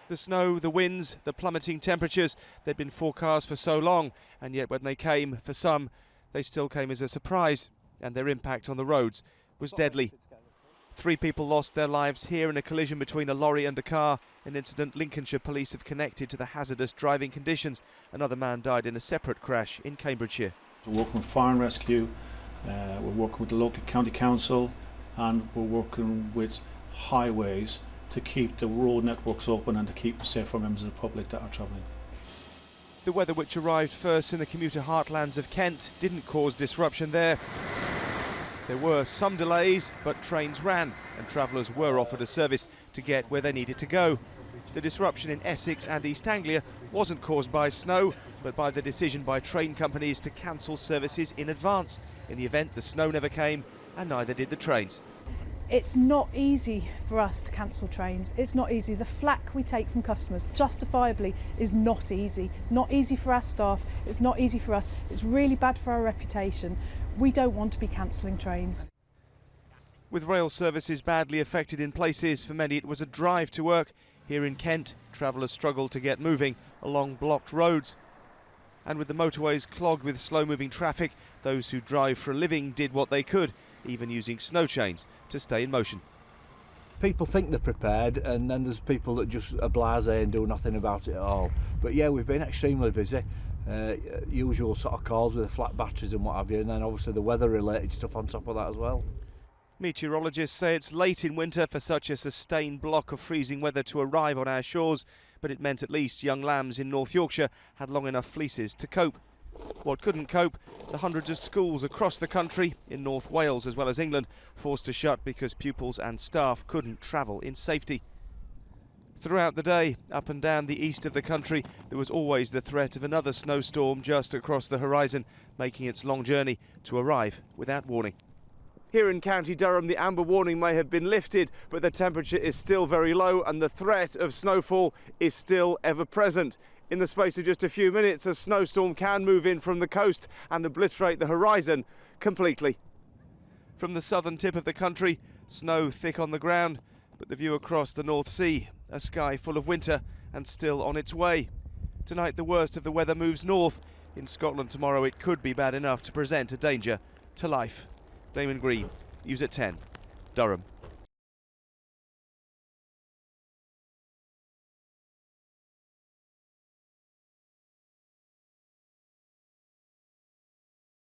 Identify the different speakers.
Speaker 1: The snow, the winds, the plummeting temperatures, they'd been forecast for so long, and yet when they came, for some, they still came as a surprise, and their impact on the roads was deadly. 3 people lost their lives here in a collision between a lorry and a car, an incident Lincolnshire police have connected to the hazardous driving conditions. Another man died in a separate crash in Cambridgeshire.
Speaker 2: We're working with fire and rescue, we're working with the local county council, and we're working with highways to keep the road networks open and to keep safe for members of the public that are travelling.
Speaker 1: The weather, which arrived first in the commuter heartlands of Kent, didn't cause disruption there. There were some delays, but trains ran and travellers were offered a service to get where they needed to go. The disruption in Essex and East Anglia wasn't caused by snow, but by the decision by train companies to cancel services in advance. In the event, the snow never came, and neither did the trains.
Speaker 3: It's not easy for us to cancel trains. It's not easy. The flack we take from customers, justifiably, is not easy. It's not easy for our staff. It's not easy for us. It's really bad for our reputation. We don't want to be cancelling trains.
Speaker 1: With rail services badly affected in places, for many it was a drive to work. Here in Kent, travellers struggled to get moving along blocked roads. And with the motorways clogged with slow-moving traffic, those who drive for a living did what they could, even using snow chains to stay in motion.
Speaker 4: People think they're prepared, and then there's people that just are blasé and do nothing about it at all. But yeah, we've been extremely busy. Usual sort of calls with the flat batteries and what have you, and then obviously the weather-related stuff on top of that as well.
Speaker 1: Meteorologists say it's late in winter for such a sustained block of freezing weather to arrive on our shores, but it meant at least young lambs in North Yorkshire had long enough fleeces to cope. What couldn't cope, the hundreds of schools across the country, in North Wales as well as England, forced to shut because pupils and staff couldn't travel in safety. Throughout the day, up and down the east of the country, there was always the threat of another snowstorm just across the horizon, making its long journey to arrive without warning. Here in County Durham, the amber warning may have been lifted, but the temperature is still very low and the threat of snowfall is still ever present. In the space of just a few minutes, a snowstorm can move in from the coast and obliterate the horizon completely. From the southern tip of the country, snow thick on the ground, but the view across the North Sea, a sky full of winter and still on its way. Tonight, the worst of the weather moves north. In Scotland tomorrow, it could be bad enough to present a danger to life. Damon Green, News at 10, Durham.